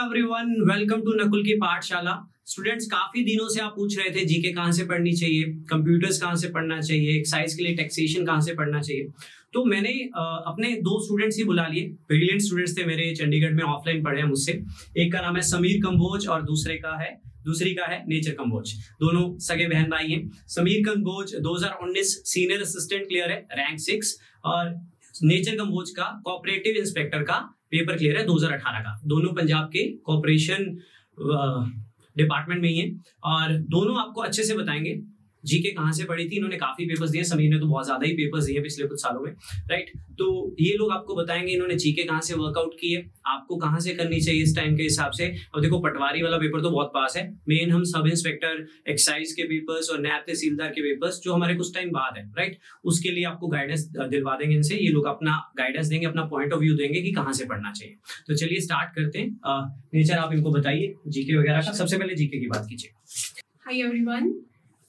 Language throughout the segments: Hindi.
एवरीवन, वेलकम टू नकुल की पाठशाला। स्टूडेंट्स, काफी दिनों से आप पूछ रहे थे जीके कहाँ से पढ़नी चाहिए, कंप्यूटर्स कहाँ से पढ़ना चाहिए, एक्साइज के लिए टैक्सेशन कहाँ से पढ़ना चाहिए। तो मैंने अपने दो स्टूडेंट्स ही बुला लिए, ब्रिलियंट स्टूडेंट्स थे मेरे, चंडीगढ़ में ऑफलाइन पढ़े हैं मुझसे। एक का नाम है समीर कंबोज और दूसरी का है नेचर कंबोज। दोनों सगे बहन भाई हैं। Sameer Kamboj 2019 senior assistant clear है, रैंक 6, और नेचर कंबोज का कोऑपरेटिव इंस्पेक्टर का पेपर क्लियर है 2018 का। दोनों पंजाब के कॉर्पोरेशन डिपार्टमेंट में ही हैं और दोनों आपको अच्छे से बताएंगे जीके कहाँ से पढ़ी थी। इन्होंने काफी पेपर्स दिए, समीर ने तो बहुत ज्यादा ही पेपर्स दिए पिछले कुछ सालों में, राइट। तो ये लोग आपको बताएंगे इन्होंने जीके कहाँ से वर्कआउट की है, आपको कहाँ से करनी चाहिए इस टाइम के हिसाब से। अब देखो, पटवारी वाला पेपर तो बहुत पास है, मेन हम सब इंस्पेक्टर, एक्साइज के पेपर्स और नैब तहसीलदार के पेपर्स जो हमारे कुछ टाइम बाद है, राइट। उसके लिए आपको गाइडेंस दिलवा देंगे इनसे। ये लोग अपना गाइडेंस देंगे, अपना पॉइंट ऑफ व्यू देंगे कि कहाँ से पढ़ना चाहिए। तो चलिए स्टार्ट करते हैं। नेचर, आप इनको बताइए जीके वगैरह का। सबसे पहले जीके की बात कीजिए। हाय एवरीवन,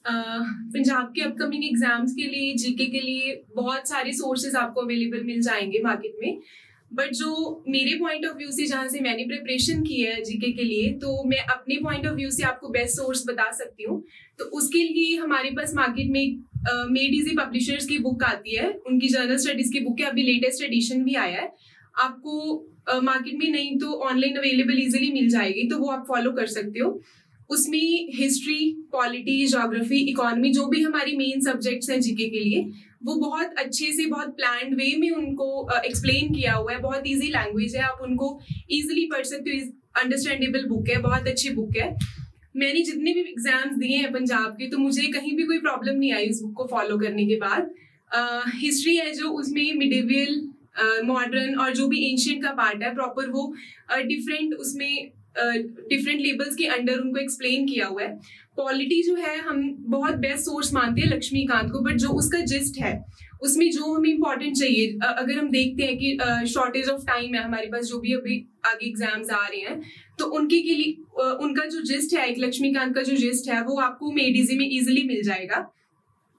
पंजाब के अपकमिंग एग्जाम्स के लिए जीके के लिए बहुत सारे सोर्सेज आपको अवेलेबल मिल जाएंगे मार्केट में। बट जो मेरे पॉइंट ऑफ व्यू से, जहाँ से मैंने प्रिपरेशन की है जीके के लिए, तो मैं अपने पॉइंट ऑफ व्यू से आपको बेस्ट सोर्स बता सकती हूँ। तो उसके लिए हमारे पास मार्केट में मेड इजी पब्लिशर्स की बुक आती है, उनकी जनरल स्टडीज की बुक है, अभी लेटेस्ट एडिशन भी आया है। आपको मार्केट में नहीं तो ऑनलाइन अवेलेबल इजिली मिल जाएगी, तो वो आप फॉलो कर सकते हो। उसमें हिस्ट्री, पॉलिटी, ज्योग्राफी, इकोनॉमी, जो भी हमारी मेन सब्जेक्ट्स हैं जीके के लिए, वो बहुत अच्छे से, बहुत प्लान्ड वे में उनको एक्सप्लेन किया हुआ है। बहुत इजी लैंग्वेज है, आप उनको इजीली पढ़ सकते हो। अंडरस्टैंडेबल बुक है, बहुत अच्छी बुक है। मैंने जितने भी एग्जाम्स दिए हैं पंजाब के, तो मुझे कहीं भी कोई प्रॉब्लम नहीं आई इस बुक को फॉलो करने के बाद। हिस्ट्री है जो, उसमें मिडिवल, मॉडर्न और जो भी एंशियंट का पार्ट है प्रॉपर, वो डिफरेंट लेबल्स के अंडर उनको एक्सप्लेन किया हुआ है। पॉलिटी जो है, हम बहुत बेस्ट सोर्स मानते हैं लक्ष्मीकांत को, बट जो उसका जिस्ट है, उसमें जो हमें इम्पोर्टेंट चाहिए, अगर हम देखते हैं कि शॉर्टेज ऑफ टाइम है हमारे पास, जो भी अभी आगे एग्जाम्स आ रहे हैं, तो उनके के लिए उनका जो जिस्ट है, एक लक्ष्मीकांत का जो जिस्ट है, वो आपको मेड इजी में इजिली मिल जाएगा।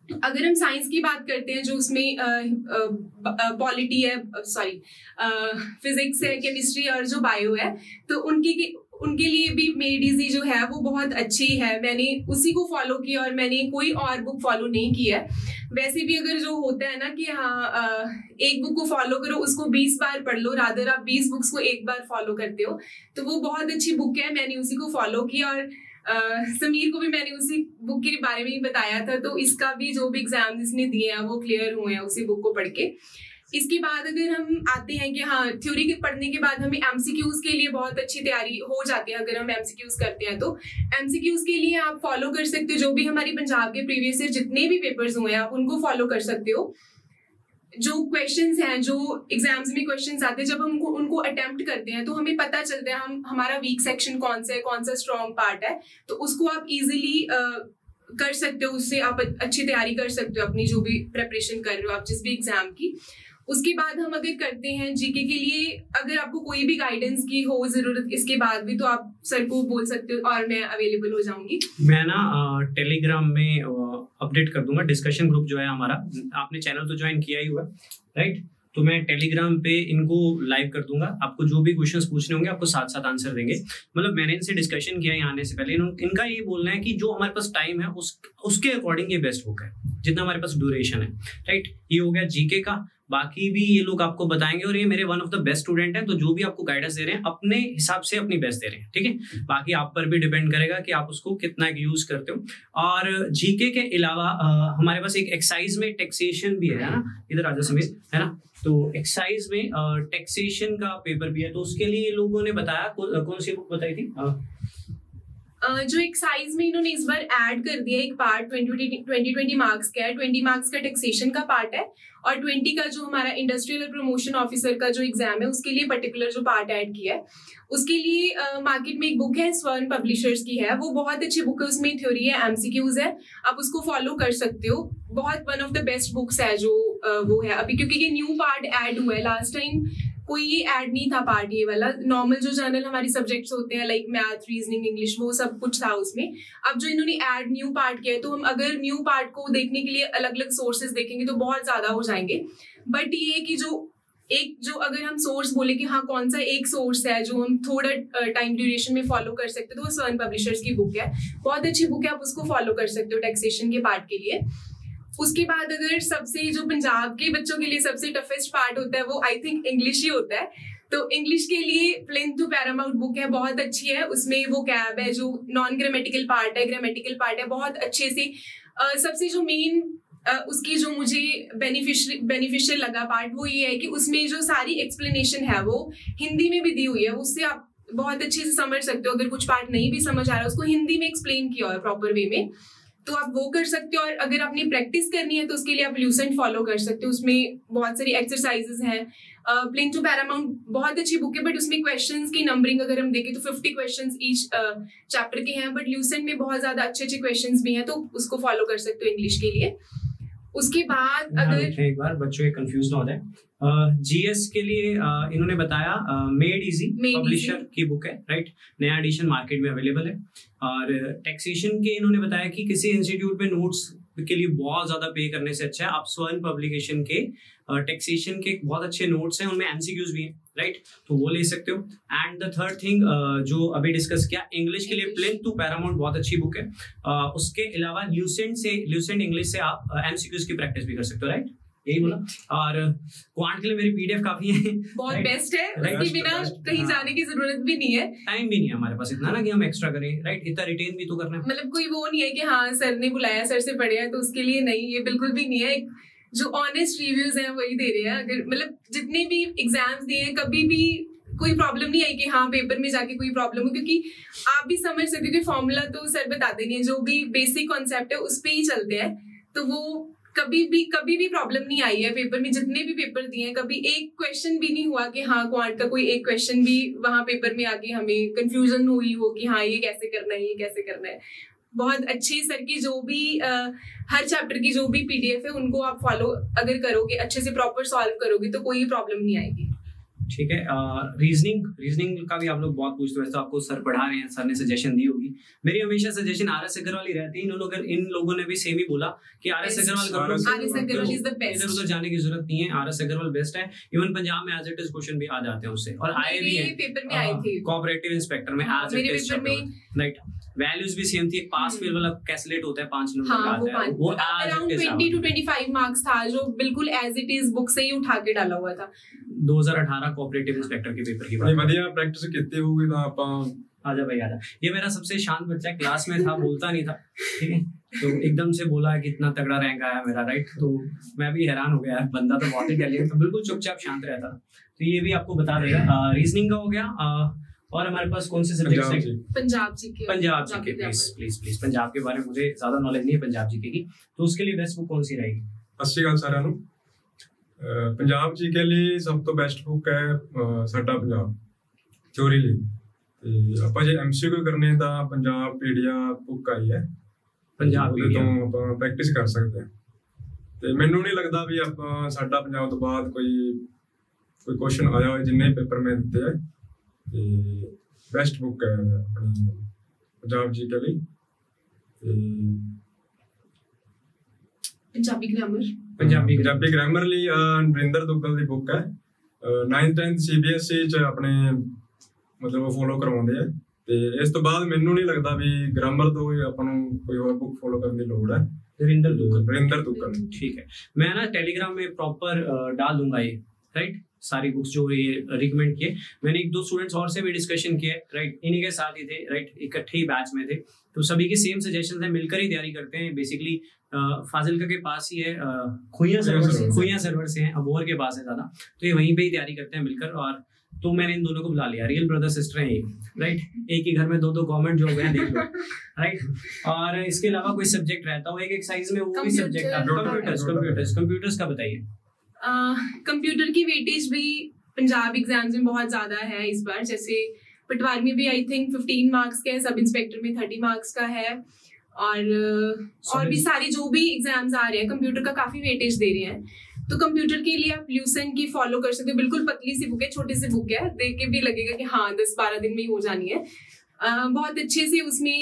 अगर हम साइंस की बात करते हैं, जो उसमें पॉलिटी है, फिजिक्स है, केमिस्ट्री और जो बायो है, तो उनके लिए भी मेड इजी जो है वो बहुत अच्छी है। मैंने उसी को फॉलो किया और मैंने कोई और बुक फॉलो नहीं की है। वैसे भी अगर जो होता है ना कि एक बुक को फॉलो करो, उसको 20 बार पढ़ लो, रादर आप 20 बुक्स को एक बार फॉलो करते हो, तो वो बहुत अच्छी बुक है। मैंने उसी को फॉलो किया और समीर को भी मैंने उसी बुक के बारे में ही बताया था, तो इसका भी जो भी एग्जाम इसने दिए हैं वो क्लियर हुए हैं उसी बुक को पढ़ के। इसके बाद अगर हम आते हैं कि थ्योरी के पढ़ने के बाद हमें एमसीक्यूज के लिए बहुत अच्छी तैयारी हो जाती है। अगर हम एमसीक्यूज करते हैं तो एमसीक्यूज के लिए आप फॉलो कर सकते हो जो भी हमारी पंजाब के प्रीवियस ईयर जितने भी पेपर्स हुए हैं, आप उनको फॉलो कर सकते हो। जो क्वेश्चंस हैं, जो एग्जाम्स में क्वेश्चंस आते हैं, जब हम उनको अटेम्प्ट करते हैं तो हमें पता चलता है हमारा वीक सेक्शन कौन सा है, कौन सा स्ट्रॉन्ग पार्ट है, तो उसको आप इजीली कर सकते हो। उससे आप अच्छी तैयारी कर सकते हो अपनी जो भी प्रेपरेशन कर रहे हो आप जिस भी एग्जाम की। उसके बाद हम अगर करते हैं जीके के लिए, अगर आपको कोई भी गाइडेंस की हो जरूरत इसके बाद भी, तो आप सर को बोल सकते हो और मैं अवेलेबल हो जाऊंगी। मैं ना टेलीग्राम में अपडेट कर दूंगा, डिस्कशन ग्रुप जो है हमारा, आपने चैनल तो ज्वाइन किया ही हुआ, राइट। तो मैं टेलीग्राम पे इनको लाइव कर दूंगा, आपको जो भी क्वेश्चंस पूछने होंगे आपको साथ साथ आंसर देंगे। मतलब मैंने इनसे डिस्कशन किया यहाँ आने से पहले, इनका ये बोलना है कि जो हमारे पास टाइम है उसके अकॉर्डिंग ये बेस्ट बुक है, जितना हमारे पास ड्यूरेशन है, राइट। ये हो गया जीके का। बाकी भी ये लोग आपको बताएंगे और ये मेरे one of the best student हैं, तो जो भी आपको गाइडेंस दे रहे हैं अपने हिसाब से अपनी बेस्ट दे रहे हैं, ठीक है। बाकी आप पर भी डिपेंड करेगा कि आप उसको कितना यूज करते हो। और जीके के अलावा हमारे पास एक एक्साइज में टैक्सेशन भी है ना, इधर आजा समीर, है ना। तो एक्साइज में टैक्सेशन का पेपर भी है, तो उसके लिए लोगों ने बताया कौन सी बुक बताई थी। जो एक्साइज में इन्होंने इस बार ऐड कर दिया एक पार्ट, 20 मार्क्स का है। 20 मार्क्स का टैक्सेशन का पार्ट है और 20 का जो हमारा इंडस्ट्रियल और प्रमोशन ऑफिसर का जो एग्जाम है उसके लिए पर्टिकुलर जो पार्ट ऐड किया है। उसके लिए मार्केट में एक बुक है, स्वर्ण पब्लिशर्स की है, वो बहुत अच्छी बुक है। उसमें थ्योरी है, एमसीक्यूज है, आप उसको फॉलो कर सकते हो। बहुत one of the best books है जो वो है अभी, क्योंकि ये न्यू पार्ट ऐड हुआ है। लास्ट टाइम कोई ये ऐड नहीं था पार्ट, ये वाला नॉर्मल जो जनरल हमारी सब्जेक्ट्स होते हैं लाइक मैथ, रीजनिंग, इंग्लिश, वो सब कुछ था उसमें। अब जो इन्होंने ऐड न्यू पार्ट किया है, तो हम अगर न्यू पार्ट को देखने के लिए अलग अलग सोर्सेज देखेंगे तो बहुत ज्यादा हो जाएंगे। बट ये है कि जो एक जो अगर हम सोर्स बोले कि हाँ कौन सा एक सोर्स है जो हम थोड़ा टाइम ड्यूरेशन में फॉलो कर सकते हो, तो वो स्वर्ण पब्लिशर्स की बुक है, बहुत अच्छी बुक है, आप उसको फॉलो कर सकते हो टैक्सेशन के पार्ट के लिए। उसके बाद अगर सबसे जो पंजाब के बच्चों के लिए सबसे टफेस्ट पार्ट होता है वो आई थिंक इंग्लिश ही होता है। तो इंग्लिश के लिए प्लेन टू पैरामाउंट बुक है, बहुत अच्छी है। उसमें वो कैब है जो नॉन ग्रामेटिकल पार्ट है, ग्रामेटिकल पार्ट है, बहुत अच्छे से सबसे जो मेन उसकी जो मुझे बेनिफिशियल लगा पार्ट वो ये है कि उसमें जो सारी एक्सप्लेनेशन है वो हिंदी में भी दी हुई है, उससे आप बहुत अच्छे से समझ सकते हो। अगर कुछ पार्ट नहीं भी समझ आ रहा है उसको हिंदी में एक्सप्लेन किया हुआ है प्रॉपर वे में, तो आप वो कर सकते हो। और अगर आपने प्रैक्टिस करनी है तो उसके लिए आप ल्यूसेंट फॉलो कर सकते हो, उसमें बहुत सारी एक्सरसाइजेस हैं। प्लेन टू पैरामाउंट बहुत अच्छी बुक है, बट उसमें क्वेश्चंस की नंबरिंग अगर हम देखें तो 50 क्वेश्चंस ईच चैप्टर के हैं, बट ल्यूसेंट में बहुत ज्यादा अच्छे अच्छे क्वेश्चंस भी हैं, तो उसको फॉलो कर सकते हो इंग्लिश के लिए। उसके बाद अगर एक बार बच्चों के कंफ्यूज ना हो जाए, जीएस के लिए इन्होंने बताया मेड इजी पब्लिशर की बुक है, राइट, नया एडिशन मार्केट में अवेलेबल है। और टैक्सेशन के इन्होंने बताया कि किसी इंस्टीट्यूट में नोट्स के लिए बहुत ज्यादा पे करने से अच्छा है आप स्वर्ण पब्लिकेशन के टैक्सेशन के बहुत अच्छे नोट्स हैं, उनमें एमसीक्यूज भी हैं, राइट, तो वो ले सकते हो। एंड द थर्ड थिंग जो अभी डिस्कस किया, इंग्लिश के लिए प्लेन टू पैरामाउंट बहुत अच्छी बुक है। उसके अलावा ल्यूसेंट इंग्लिश से आप एमसीक्यूज की प्रैक्टिस भी कर सकते हो, राइट, यही बोला। और क्वांट के लिए मेरी पीडीएफ काफी है, बहुत बेस्ट है, उसके बिना कहीं जाने की जरूरत भी नहीं है, टाइम भी नहीं है हमारे पास इतना ना कि हम एक्स्ट्रा करें, राइट, इतना रिटेन भी तो करना है। मतलब कोई वो नहीं है कि हाँ सर ने बुलाया सर से पढ़े हैं तो उसके लिए नहीं, ये बिल्कुल भी नहीं है। जो ऑनेस्ट रिव्यूज हैं वही दे रहे हैं। अगर मतलब जितने भी एग्जाम्स दिए हैं कभी भी कोई प्रॉब्लम नहीं आई कि हाँ पेपर में जाके कोई प्रॉब्लम हो, क्योंकि आप भी समझ सकते हो कि फॉर्मूला तो सर बताते नहीं है, जो भी बेसिक कॉन्सेप्ट है उस पर ही चलते हैं, तो वो कभी भी प्रॉब्लम नहीं आई है पेपर में। जितने भी पेपर दिए हैं कभी एक क्वेश्चन भी नहीं हुआ कि हाँ क्वांट का कोई एक क्वेश्चन भी वहां पेपर में आके हमें कंफ्यूजन हुई हो कि हाँ ये कैसे करना है, ये कैसे करना है। बहुत अच्छी सर की जो भी हर चैप्टर की जो भी पीडीएफ है उनको आप फॉलो अगर करोगे, अच्छे से प्रॉपर सॉल्व करोगे तो कोई प्रॉब्लम नहीं आएगी। ठीक है। रीजनिंग का भी आप लोग बहुत पूछते हो, वैसे आपको सर पढ़ा रहे हैं, सर ने सजेशन दी होगी। मेरी हमेशा सजेशन आर एस अग्रवाल ही रहती है। इन लोगों ने भी सेम ही बोला कि R S Agarwal is the best, इधर उधर जाने की जरूरत नहीं है, आर एस अग्रवाल बेस्ट है। इवन पंजाब में एज इट इज क्वेश्चन भी आ जाते हैं उससे, और आए भी हैं पेपर में आई थी कोऑपरेटिव इंस्पेक्टर में as it is, right, values भी सेम थी। पास फेल वाला कैलकुलेट होता है 5 नंबर का आता है, वो अराउंड 20 to 25 मार्क्स था जो बिल्कुल एज इट इज बुक से ही उठा के डाला हुआ था। 2018 कोऑपरेटिव इंस्पेक्टर के पेपर की बात। बढ़िया प्रैक्टिस कीती होगी तो आप आजा भाई आजा। ये मेरा सबसे शांत बच्चा क्लास में था, बोलता नहीं था, ठीक है, तो एकदम से बोला कि इतना तगड़ा रैंक आया मेरा, राइट, तो मैं भी हैरान हो गया, बंदा तो बहुत इंटेलिजेंट था, बिल्कुल चुपचाप शांत रहता। तो ये भी आपको बता देगा। रीजनिंग का हो गया। और हमारे पास कौन से सब्जेक्ट्स हैं? पंजाब जीके प्लीज पंजाब के बारे में मुझे ज्यादा नॉलेज नहीं है पंजाब जीके की, तो उसके लिए बेस्ट बुक कौन सी रहेगी? अच्छी गल साਰਿਆਂ ਨੂੰ। पंजाब जीके लिए सब तो बेस्ट बुक है साडा पंजाब थ्योरी ਲਈ, ਤੇ ਆਪਾਂ ਜੇ एमसीक्यू करने ਤਾਂ पंजाब पीडीएफ बुक आई है, पंजाब ਉਹਦੇ ਤੋਂ ਆਪਾਂ ਪ੍ਰੈਕਟਿਸ ਕਰ ਸਕਦੇ ਹਾਂ। ਤੇ ਮੈਨੂੰ ਨਹੀਂ ਲੱਗਦਾ ਵੀ ਆਪਾਂ ਸਾਡਾ ਪੰਜਾਬ ਤੋਂ ਬਾਅਦ ਕੋਈ ਕੁਐਸਚਨ ਆਇਆ ਹੋਵੇ ਜਿੰਨੇ ਪੇਪਰ ਮੈਂ ਦਿੱਤੇ ਹੈ। ਤੇ बेस्ट बुक है अपनी पंजाब जीके ਲਈ। पंजाबी ग्रामर ਲਈ ਨਰਿੰਦਰ ਦੁੱਗਲ ਦੀ ਬੁੱਕ ਹੈ। 9th 10th CBSE ਚ ਆਪਣੇ ਮਤਲਬ ਫੋਲੋ ਕਰਵਾਉਂਦੇ ਆ। ਤੇ ਇਸ ਤੋਂ ਬਾਅਦ ਮੈਨੂੰ ਨਹੀਂ ਲੱਗਦਾ ਵੀ ਗ੍ਰਾਮਰ ਤੋਂ ਆਪਾਂ ਨੂੰ ਕੋਈ ਹੋਰ ਬੁੱਕ ਫੋਲੋ ਕਰਨ ਦੀ ਲੋੜ ਹੈ। नरिंदर दुग्गल, ठीक है, मैं ना टेलीग्राम में प्रॉपर डाल दूंगा ये, राइट, सारी बुक्स जो ये रिकमेंड किए। मैंने 1-2 स्टूडेंट्स और से भी डिस्कशन किया, राइट, इन्हीं के साथ ही थे, राइट, इकट्ठे ही बैच में थे, तो सभी के सेम सजेशंस हैं, मिलकर ही तैयारी करते हैं। बेसिकली फाजिलका के पास ही है, खुइयां सर्वर से हैं, अबोहर के पास है ज़्यादा, तो ये वहीं पे ही तैयारी करते हैं मिलकर। और तो मैंने इन दोनों को बुला लिया, रियल ब्रदर सिस्टर हैं ये, राइट, एक ही घर में 2 गवर्नमेंट जॉब हैं, देख लो, राइट। और इसके अलावा कोई सब्जेक्ट रहता हो एक एक्साइज में, वो भी सब्जेक्ट कंप्यूटर्स का बताइए। कंप्यूटर की वेटेज भी पंजाब एग्जाम्स में बहुत ज्यादा है इस बार। जैसे पटवार में भी आई थिंक 15 मार्क्स का है, सब इंस्पेक्टर में 30 मार्क्स का है, और भी सारे जो भी एग्जाम्स आ रहे हैं कंप्यूटर का काफी वेटेज दे रहे हैं। तो कंप्यूटर के लिए आप ल्यूसेंट की फॉलो कर सकते हो, बिल्कुल पतली सी बुक है, छोटी सी बुक है, देख के भी लगेगा कि हाँ 10-12 दिन में ही हो जानी है। बहुत अच्छे से उसमें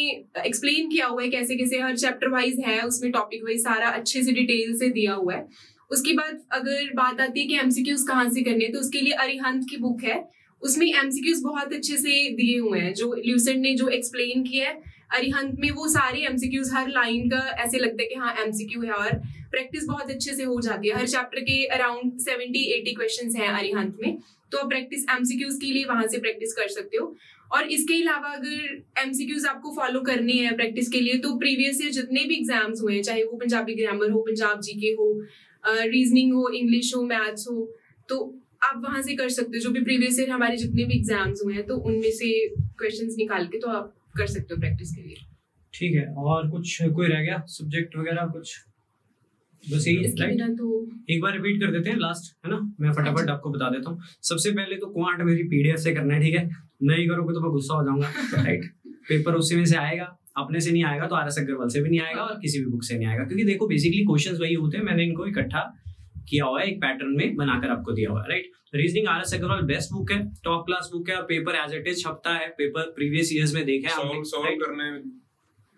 एक्सप्लेन किया हुआ है कैसे कैसे हर चैप्टर वाइज है, उसमें टॉपिक वाइज सारा अच्छे से डिटेल से दिया हुआ है। उसके बाद अगर बात आती है कि एमसीक्यूज कहाँ से करने, तो उसके लिए अरिहंत की बुक है, उसमें एमसीक्यूज बहुत अच्छे से दिए हुए हैं। जो ल्यूसेंट ने जो एक्सप्लेन किया है अरिहंत में, वो सारे एमसीक्यूज हर लाइन का ऐसे लगता है कि हाँ एमसीक्यू है, और प्रैक्टिस बहुत अच्छे से हो जाती है। हर चैप्टर के अराउंड 70-80 क्वेश्चंस हैं अरिहंत में, तो आप प्रैक्टिस एमसीक्यूज के लिए वहां से प्रैक्टिस कर सकते हो। और इसके अलावा अगर एमसीक्यूज आपको फॉलो करने हैं प्रैक्टिस के लिए, तो प्रीवियस ईयर जितने भी एग्जाम्स हुए हैं, चाहे वो पंजाबी ग्रामर हो, पंजाब जीके हो, रीजनिंग हो, इंग्लिश हो, मैथ्स हो, तो आप वहां से कर सकते हो। जो भी प्रीवियस ईयर हमारे जितने भी एग्जाम्स हुए हैं, तो उनमें से क्वेश्चंस निकाल के तो आप कर सकते हो प्रैक्टिस के लिए। ठीक है, और कुछ कोई रह गया सब्जेक्ट वगैरह कुछ? बस यही, तो एक बार रिपीट कर देते हैं लास्ट, है ना? मैं फटाफट आपको बता देता हूँ। सबसे पहले तो क्वांट मेरी पीडीएफ से करना है, ठीक है? नहीं करोगे तो मैं गुस्सा हो जाऊंगा, राइट? पेपर उसी में से आएगा, अपने से नहीं आएगा तो आरएस अग्रवाल से भी नहीं आएगा और किसी भी बुक से नहीं आएगा, क्योंकि देखो बेसिकली क्वेश्चंस वही होते हैं। मैंने इनको इकट्ठा किया हुआ है, एक पैटर्न में बनाकर आपको दिया हुआ है, right? Reasoning RS Agarwal best book है, टॉप क्लास बुक है, और पेपर एज इट इज छपता है, पेपर प्रीवियस ईयर्स में देखा है।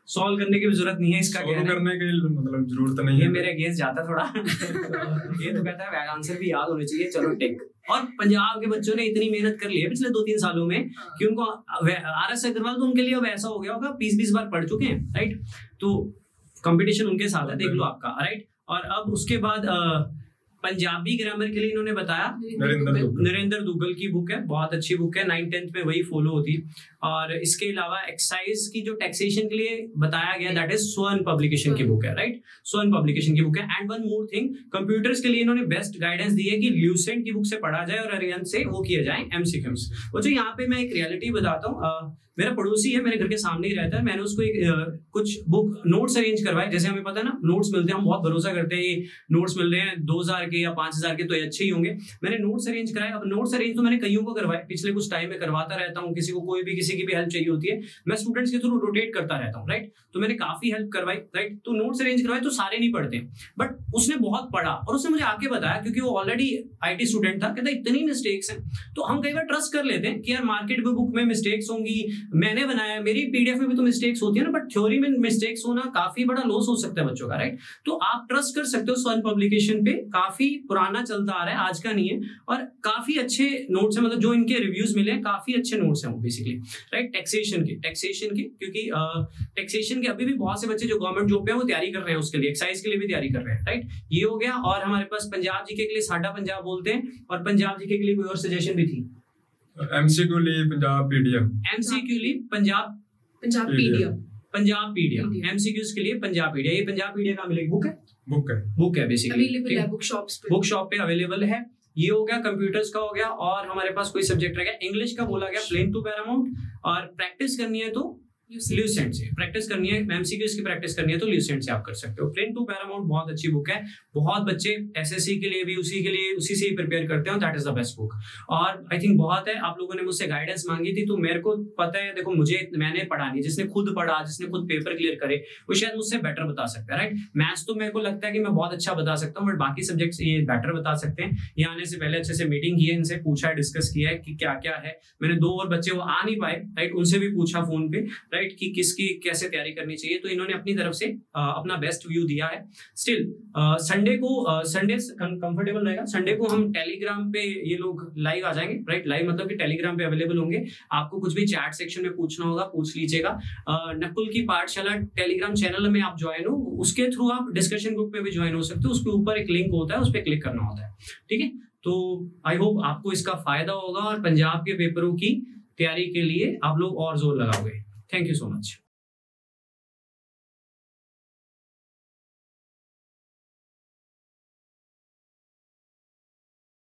सॉल्व करने की भी जरूरत नहीं है, इसका सॉल्व करने की मतलब जरूरत नहीं है। ये मेरे अगेंस्ट जाता थोड़ा ये तो कहता है आंसर भी याद होने चाहिए, चलो टेक। और पंजाब के बच्चों ने इतनी मेहनत कर ली है पिछले 2-3 सालों में कि उनको आरएस अग्रवाल तो उनके लिए अब ऐसा हो गया होगा, 20-20 बार पढ़ चुके हैं, राइट? तो कंपटीशन उनके साथ है, देख लो आपका, राइट? और अब उसके बाद पंजाबी ग्रामर के लिए इन्होंने बताया नरेंद्र दुग्गल की बुक है, बहुत अच्छी बुक है, 9th-10th में वही फॉलो होती है। और इसके अलावा एक्साइज की जो टैक्सेशन के लिए बताया गया, दैट इज स्वर्ण पब्लिकेशन की बुक है, राइट? स्वर्ण पब्लिकेशन की बुक है। And one more thing, computers के लिए इन्होंने बेस्ट गाइडेंस दी है कि ल्यूसेंट की बुक से पढ़ा जाए और अरिहंत से वो किया जाए एमसीक्यूज। बच्चों यहाँ पे मैं एक रियलिटी बताता हूँ, मेरा पड़ोसी है, मेरे घर के सामने ही रहता है, मैंने उसको एक कुछ बुक नोट्स अरेंज करवाए। जैसे हमें पता है ना, नोट्स मिलते हैं, हम बहुत भरोसा करते हैं, ये नोट्स मिल रहे हैं 2000 के या 5000 के, तो ये अच्छे ही होंगे। मैंने नोट्स अरेंज कराए। अब नोट्स अरेंज तो मैंने कईयों को करवाए, पिछले कुछ टाइम में करवाता रहता हूँ, किसी को कोई भी किसी की भी हेल्प चाहिए होती है, मैं स्टूडेंट्स के थ्रू रोटेट करता रहता हूँ, राइट? तो मैंने काफी हेल्प करवाई, राइट? तो नोट्स अरेंज करवाए, तो सारे नहीं पढ़ते, बट उसने बहुत पढ़ा और उसने मुझे आके बताया, क्योंकि वो ऑलरेडी आईटी स्टूडेंट था, कहता इतनी मिस्टेक्स हैं। तो हम कई बार ट्रस्ट कर लेते हैं कि यार मार्केट बुक में मिस्टेक्स होंगी, मैंने बनाया, मेरी पीडीएफ में भी तो मिस्टेक्स होती है ना, बट थ्योरी में मिस्टेक्स होना काफी बड़ा लॉस हो सकता है बच्चों का, राइट? तो आप ट्रस्ट कर सकते हो स्वर्ण पब्लिकेशन पे, काफी पुराना चलता आ रहा है, आज का नहीं है, और काफी अच्छे नोट्स हैं, मतलब जो इनके रिव्यूज मिले हैं काफी अच्छे नोट्स हैं वो बेसिकली, राइट? टैक्सेशन के क्योंकि टैक्सेशन के अभी भी बहुत से बच्चे जो गवर्नमेंट जॉब पे है वो तैयारी कर रहे हैं, उसके लिए एक्साइज के लिए भी तैयारी कर रहे हैं, राइट? ये हो गया। और हमारे पास पंजाब जीके के लिए साडा पंजाब बोलते हैं, और पंजाब जीके के लिए कोई और सजेशन भी थी? एमसीक्यू लिए पंजाब पीडीएफ, एमसीक्यू लिए पंजाब पीडीएफ, एमसीक्यूज के लिए पंजाब पीडीएफ। ये पंजाब पीडीएफ कहाँ मिलेगी? बुक है बेसिकली, अवेलेबल है बुक शॉप पे अवेलेबल है। ये हो गया कंप्यूटर्स का, हो गया। और हमारे पास कोई सब्जेक्ट रह गया, इंग्लिश का बोला गया प्लेन टू पैरामाउंट, और प्रैक्टिस करनी है तो ल्यूसेंट से प्रैक्टिस करनी है, एमसीक्यूज की प्रैक्टिस करनी है तो ल्यूसेंट से आप कर सकते हो। प्लेन टू पैरामाउंट बहुत अच्छी बुक है, बहुत बच्चे एसएससी के लिए भी उसी से ही प्रिपेयर करते हैं, that is the best book. और आई थिंक बहुत है, आप लोगों ने मुझसे गाइडेंस मांगी थी, तो मेरे को पता है, देखो मैंने पढ़ा नहीं, जिसने खुद पढ़ा, जिसने खुद पेपर क्लियर करे, वो शायद मुझसे बेटर बता सकता है, राइट? मैथ्स तो मेरे को लगता है कि मैं बहुत अच्छा बता सकता हूँ, बट बाकी सब्जेक्ट्स ये बेटर बता सकते हैं। यहाँ आने से पहले अच्छे से मीटिंग की है, इनसे पूछा, डिस्कस किया है कि क्या क्या है। मैंने 2 और बच्चे वो आ नहीं पाए, राइट? उनसे भी पूछा फोन पे, राइट, कि किसकी कैसे तैयारी करनी चाहिए, तो इन्होंने अपनी तरफ से अपना बेस्ट व्यू दिया है। स्टिल संडे कंफर्टेबल रहेगा, संडे को हम टेलीग्राम पे ये लोग लाइव आ जाएंगे, राइट? लाइव मतलब कि टेलीग्राम पे अवेलेबल होंगे, आपको कुछ भी चैट सेक्शन में पूछना होगा पूछ लीजिएगा। नकुल की पाठशाला टेलीग्राम चैनल में आप ज्वाइन हो, उसके थ्रू आप डिस्कशन ग्रुप में भी ज्वाइन हो सकते हो, उसके ऊपर एक लिंक होता है, उस पर क्लिक करना होता है, ठीक है? तो आई होप आपको इसका फायदा होगा और पंजाब के पेपरों की तैयारी के लिए आप लोग और जोर लगाओगे। Thank you so much.